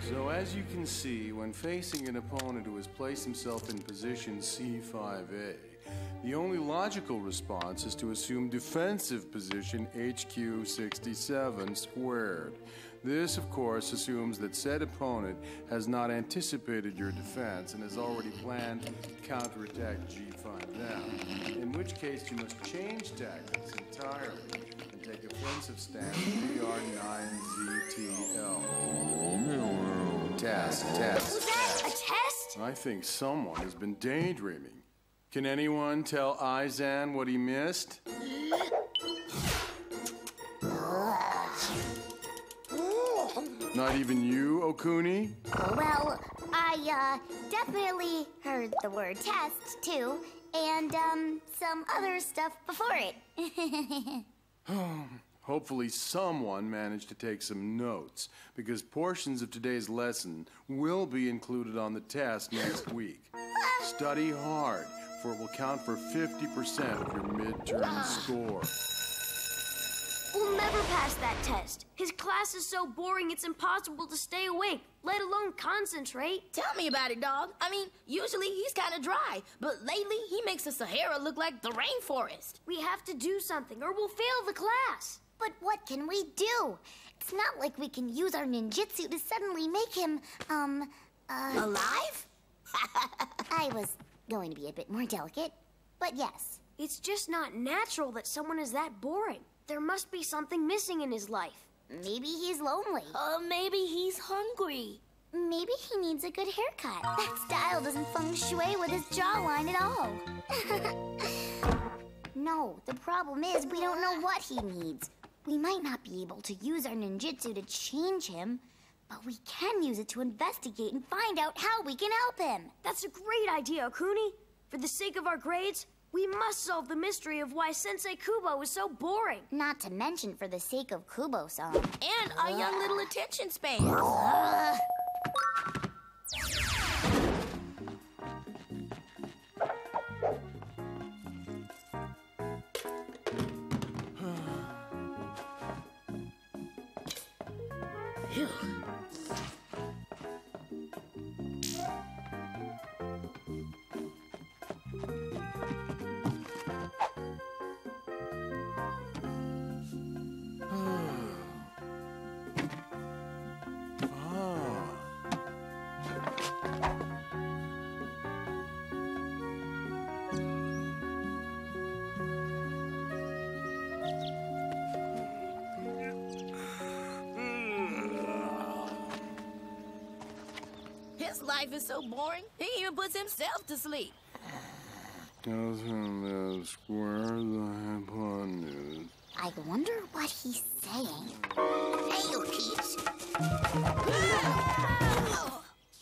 So as you can see, when facing an opponent who has placed himself in position C5A, the only logical response is to assume defensive position HQ67 squared. This, of course, assumes that said opponent has not anticipated your defense and has already planned to counterattack G5 down, in which case you must change tactics entirely and take offensive stance VR9ZTL. Test. Was that a test? I think someone has been daydreaming. Can anyone tell Izan what he missed? Not even you, Okuni? Well, I definitely heard the word test, too, and some other stuff before it. Hopefully someone managed to take some notes, because portions of today's lesson will be included on the test next week. Study hard, for it will count for 50% of your midterm score. We'll never pass that test. His class is so boring it's impossible to stay awake, let alone concentrate. Tell me about it, dog. I mean, usually he's kind of dry, but lately he makes the Sahara look like the rainforest. We have to do something or we'll fail the class. But what can we do? It's not like we can use our ninjutsu to suddenly make him, Alive? I was going to be a bit more delicate, but yes. It's just not natural that someone is that boring. There must be something missing in his life. Maybe he's lonely. Maybe he's hungry. Maybe he needs a good haircut. That style doesn't feng shui with his jawline at all. No, the problem is we don't know what he needs. We might not be able to use our ninjutsu to change him, but we can use it to investigate and find out how we can help him. That's a great idea, Okuni. For the sake of our grades, we must solve the mystery of why Sensei Kubo is so boring. Not to mention for the sake of Kubo-san. And our young little attention spans. His life is so boring, he even puts himself to sleep. I wonder what he's saying. Hey, you kids!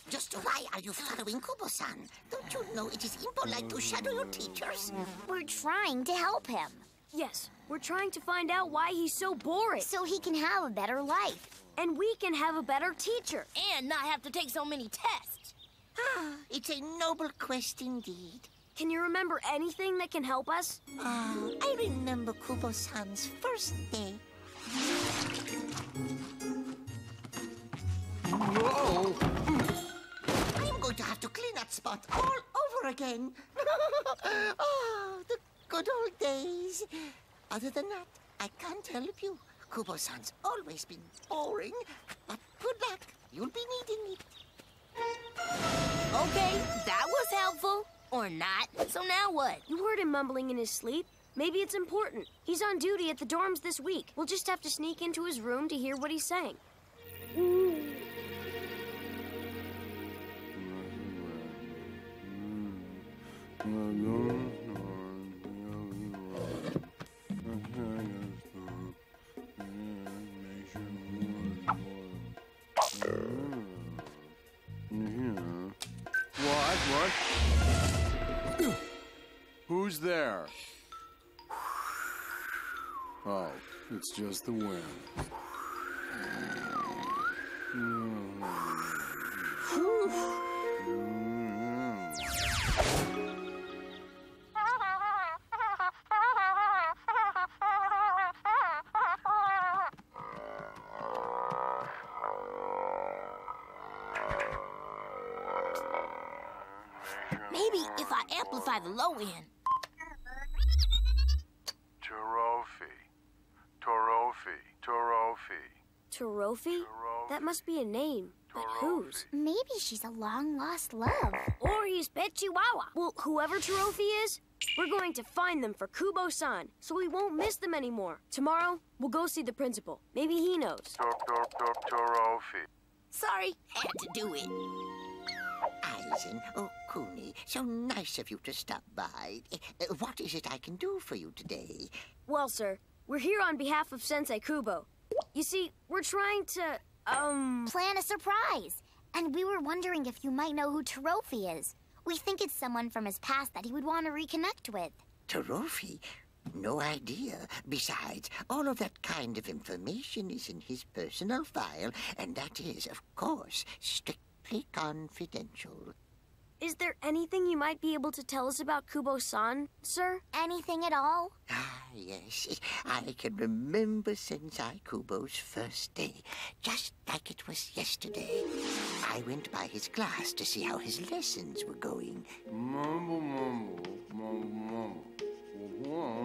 Just why are you following Kubo-san? Don't you know it is impolite to shadow your teachers? We're trying to help him. Yes, we're trying to find out why he's so boring. So he can have a better life. And we can have a better teacher. And not have to take so many tests. It's a noble quest indeed. Can you remember anything that can help us? I remember Kubo-san's first day. Whoa! I'm going to have to clean that spot all over again. Oh, the good old days. Other than that, I can't help you. Kubo-san's always been boring, but good luck. You'll be needing it. Okay, that was helpful. Or not. So now what? You heard him mumbling in his sleep. Maybe it's important. He's on duty at the dorms this week. We'll just have to sneak into his room to hear what he's saying. What? Who's there? Oh, it's just the wind. Maybe if I amplify the low end. Trophy? That must be a name. But whose? Maybe she's a long-lost love. Or he's Pet Chihuahua. Well, whoever Trophy is, we're going to find them for Kubo-san, so we won't miss them anymore. Tomorrow, we'll go see the principal. Maybe he knows. Sorry, had to do it. Aizen, oh, Kuni, so nice of you to stop by. What is it I can do for you today? Well, sir, we're here on behalf of Sensei Kubo. You see, we're trying to, Plan a surprise. And we were wondering if you might know who Trophy is. We think it's someone from his past that he would want to reconnect with. Trophy? No idea. Besides, all of that kind of information is in his personal file, and that is, of course, strictly confidential. Is there anything you might be able to tell us about Kubo-san, sir? Anything at all? Ah, yes. I can remember Sensei Kubo's first day, just like it was yesterday. I went by his class to see how his lessons were going. Mumble, mumble, mumble, mumble.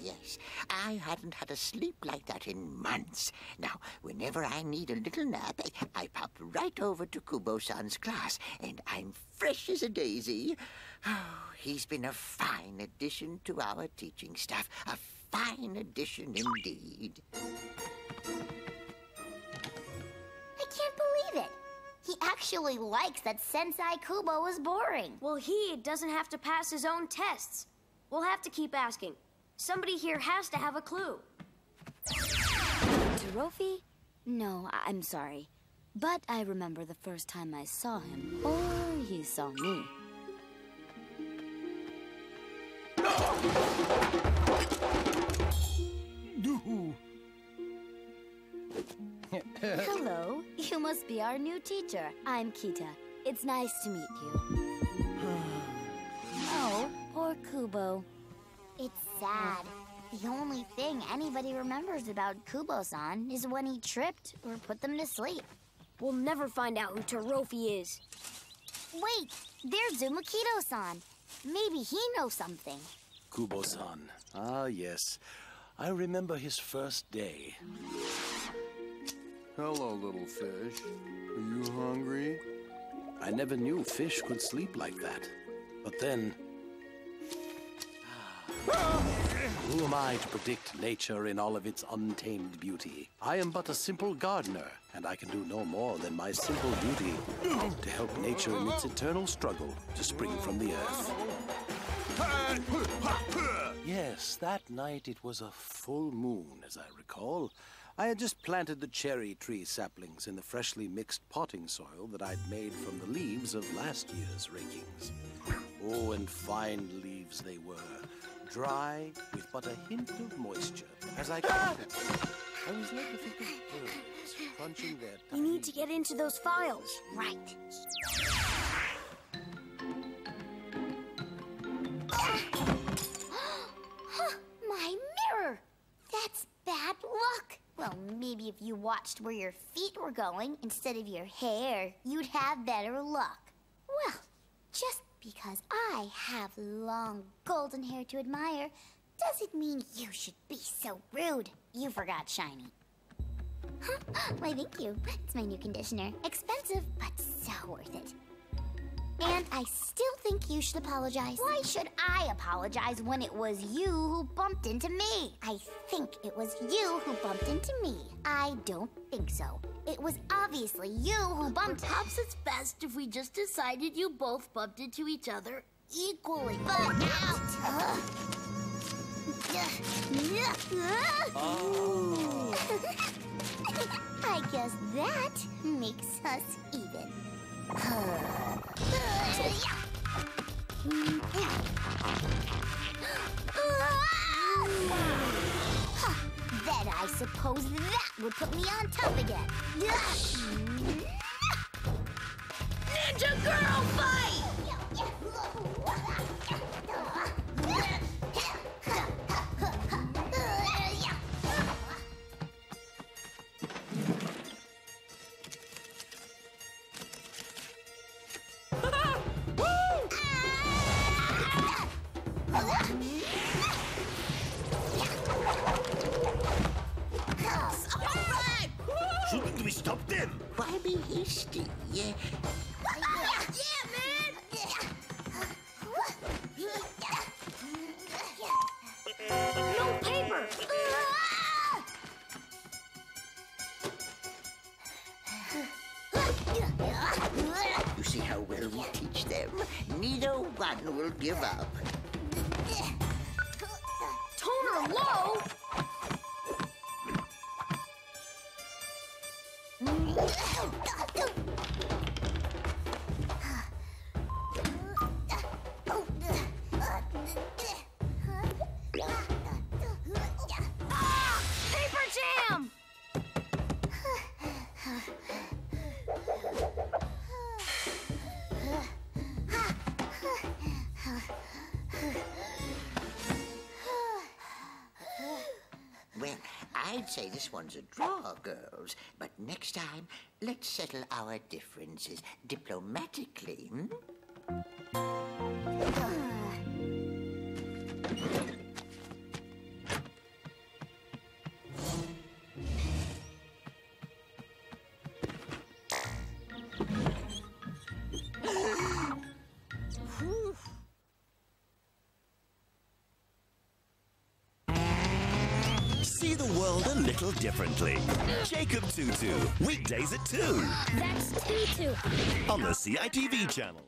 Yes, I hadn't had a sleep like that in months. Now, whenever I need a little nap, I pop right over to Kubo-san's class, and I'm fresh as a daisy. Oh, he's been a fine addition to our teaching staff. A fine addition indeed. I can't believe it. He actually likes that Sensei Kubo is boring. Well, he doesn't have to pass his own tests. We'll have to keep asking. Somebody here has to have a clue. Trophy? No, I'm sorry. But I remember the first time I saw him, or he saw me. Hello, you must be our new teacher. I'm Kita. It's nice to meet you. Oh, poor Kubo. It's sad. The only thing anybody remembers about Kubo-san is when he tripped or put them to sleep. We'll never find out who Trophy is. Wait, there's Zumakito-san. Maybe he knows something. Kubo-san. Ah, yes. I remember his first day. Hello, little fish. Are you hungry? I never knew fish could sleep like that. But then... Who am I to predict nature in all of its untamed beauty? I am but a simple gardener, and I can do no more than my simple duty to help nature in its eternal struggle to spring from the earth. Yes, that night it was a full moon, as I recall. I had just planted the cherry tree saplings in the freshly mixed potting soil that I'd made from the leaves of last year's rakings. Oh, and fine leaves they were, dry with but a hint of moisture. As I counted them, I was led to think of birds crunching their We need to get into those files. Right. My mirror! That's bad luck. Well, maybe if you watched where your feet were going instead of your hair, you'd have better luck. Well, just because I have long golden hair to admire doesn't mean you should be so rude. You forgot shiny. Why, thank you. It's my new conditioner. Expensive, but so worth it. And I still think you should apologize. Why should I apologize when it was you who bumped into me? I think it was you who bumped into me. I don't think so. It was obviously you who bumped... Perhaps it's best if we just decided you both bumped into each other equally. But out! I guess that makes us even. Then I suppose that would put me on top again. Ninja girl fight! Shouldn't we stop them? Why be hasty? Yeah, man! No paper! You see how well we teach them? Neither one will give up. Toner low? Paper jam! Well, I'd say this one's a draw, girls. But next time, let's settle our differences diplomatically, hmm? See the world a little differently. Jacob Tutu, weekdays at 2 That's Tutu. on the CITV channel.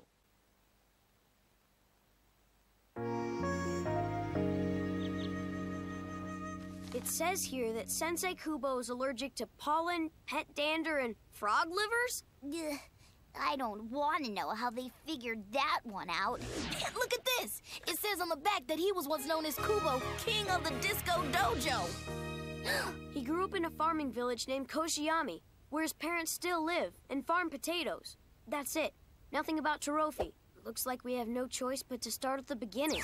It says here that Sensei Kubo is allergic to pollen, pet dander, and frog livers? Ugh, I don't want to know how they figured that one out. Look at this! It says on the back that he was once known as Kubo, king of the disco dojo. He grew up in a farming village named Koshiyami, where his parents still live and farm potatoes. That's it. Nothing about Trophy. Looks like we have no choice but to start at the beginning.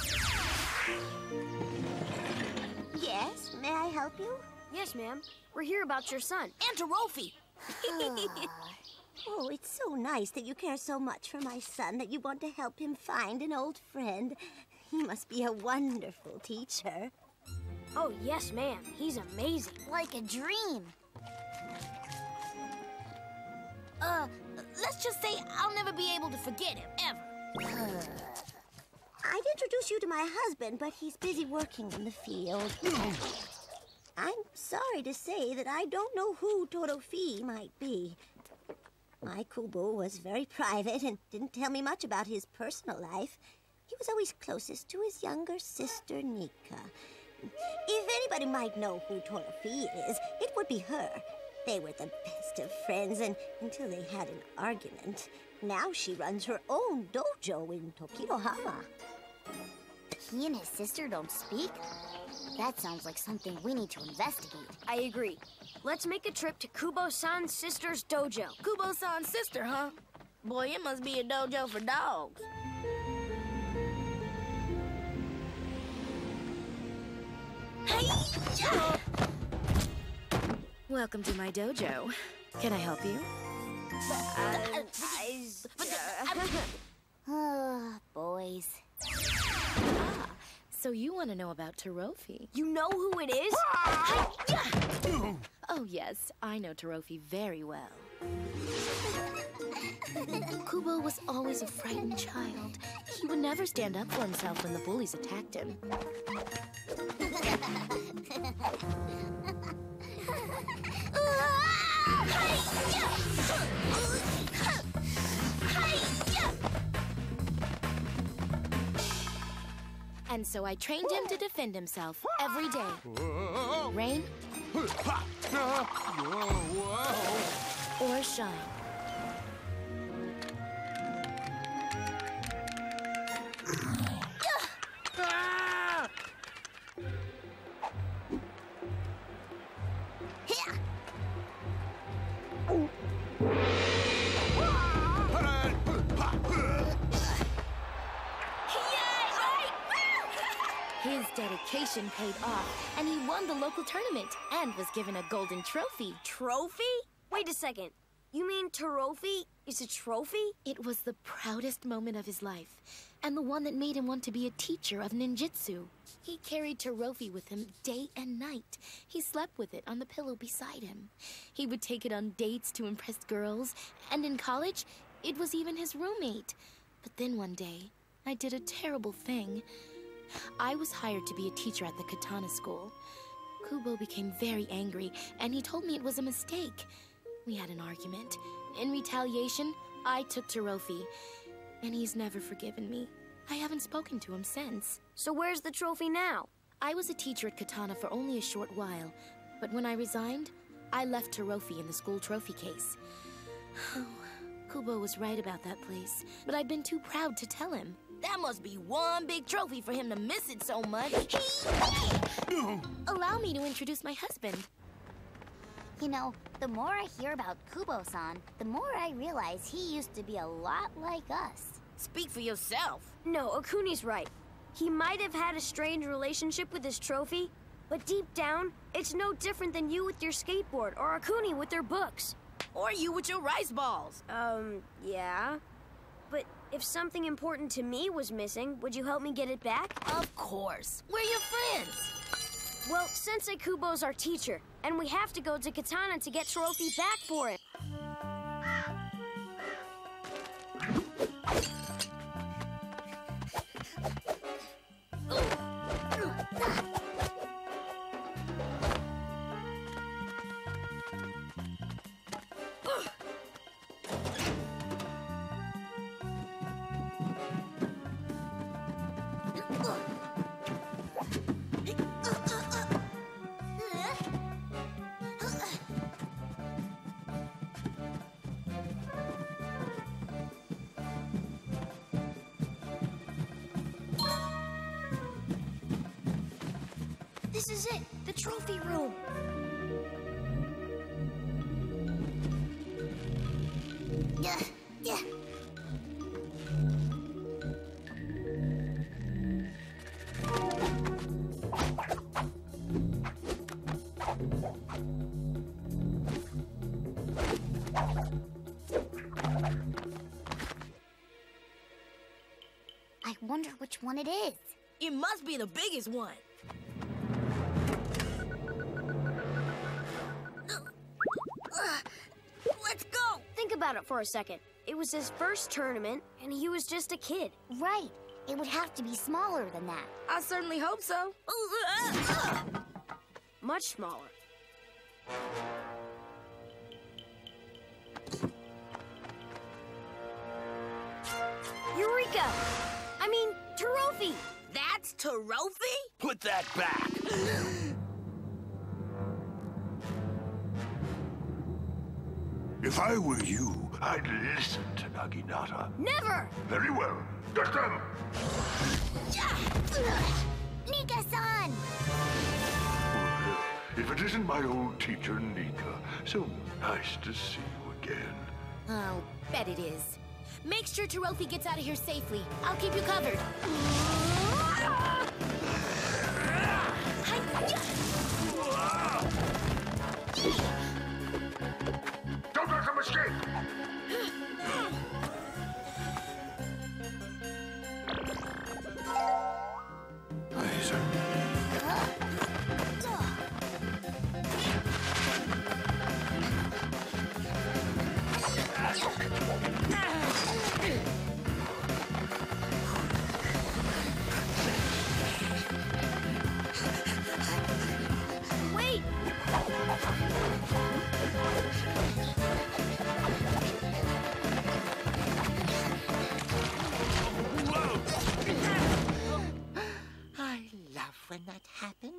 Yes, may I help you? Yes, ma'am. We're here about your son. And Trophy. Oh, it's so nice that you care so much for my son that you want to help him find an old friend. He must be a wonderful teacher. Oh, yes, ma'am. He's amazing. Like a dream. Let's just say I'll never be able to forget him, ever. I'd introduce you to my husband, but he's busy working in the field. I'm sorry to say that I don't know who Torofi might be. My Kubo was very private and didn't tell me much about his personal life. He was always closest to his younger sister, Nika. If anybody might know who Torofi is, it would be her. They were the best of friends until they had an argument. Now she runs her own dojo in Tokirohama. He and his sister don't speak? That sounds like something we need to investigate. I agree. Let's make a trip to Kubo-san's sister's dojo. Kubo-san's sister, huh? Boy, it must be a dojo for dogs. Hey-ya! Welcome to my dojo. Can I help you? Boys. So you want to know about Trophy? You know who it is? Oh, yes, I know Trophy very well. Kubo was always a frightened child. He would never stand up for himself when the bullies attacked him. And so I trained him to defend himself every day. Rain or shine. His dedication paid off, and he won the local tournament and was given a golden trophy. Trophy? Wait a second. You mean Trophy is a trophy? It was the proudest moment of his life, and the one that made him want to be a teacher of ninjutsu. He carried Trophy with him day and night. He slept with it on the pillow beside him. He would take it on dates to impress girls, and in college, it was even his roommate. But then one day, I did a terrible thing. I was hired to be a teacher at the katana school. Kubo became very angry, and he told me it was a mistake. We had an argument. In retaliation, I took Trophy, and he's never forgiven me. I haven't spoken to him since. So where's the trophy now? I was a teacher at Katana for only a short while, but when I resigned, I left Trophy in the school trophy case. Oh, Kubo was right about that place, but I'd been too proud to tell him. That must be one big trophy for him to miss it so much. Allow me to introduce my husband. You know, the more I hear about Kubo-san, the more I realize he used to be a lot like us. Speak for yourself. No, Okuni's right. He might have had a strange relationship with his trophy, but deep down, it's no different than you with your skateboard or Okuni with their books. Or you with your rice balls. Yeah. But if something important to me was missing, would you help me get it back? Of course. We're your friends. Well, Sensei Kubo's our teacher, and we have to go to Katana to get Trophy back for him. This is it, the trophy room. I wonder which one it is. It must be the biggest one. Let's go! Think about it for a second. It was his first tournament, and he was just a kid. Right. It would have to be smaller than that. I certainly hope so. Much smaller. Eureka! I mean, Trophy! That's Trophy? Put that back! If I were you, I'd listen to Naginata. Never! Very well. Get them! Nika-san! If it isn't my old teacher, Nika, so nice to see you again. I'll bet it is. Make sure Trophy gets out of here safely. I'll keep you covered. Don't let them escape! Laser. Wait! I love when that happens.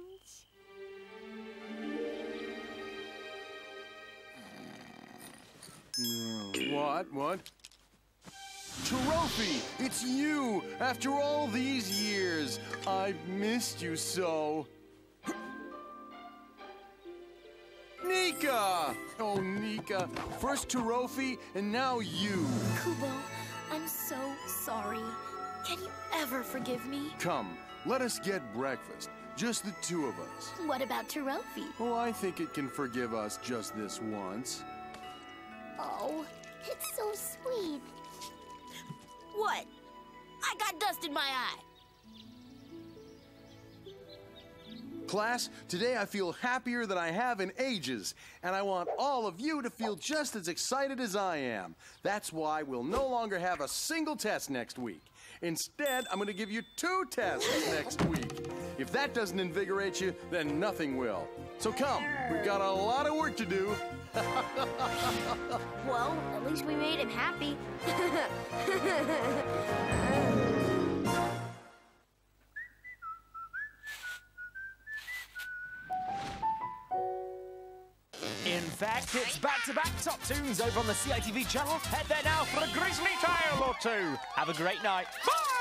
What? Trophy! It's you! After all these years! I've missed you so! Nika! Oh, Nika. First Trophy, and now you. Kubo, I'm so sorry. Can you ever forgive me? Come, let us get breakfast. Just the two of us. What about Trophy? Oh, I think it can forgive us just this once. Oh, it's so sweet. What? I got dust in my eye. Class, today I feel happier than I have in ages, and I want all of you to feel just as excited as I am. That's why we'll no longer have a single test next week. Instead, I'm going to give you 2 tests next week. If that doesn't invigorate you, then nothing will. So come, we've got a lot of work to do. Well, at least we made him happy. In fact, it's back-to-back top tunes over on the CITV channel. Head there now for a grisly tale or two. Have a great night. Bye!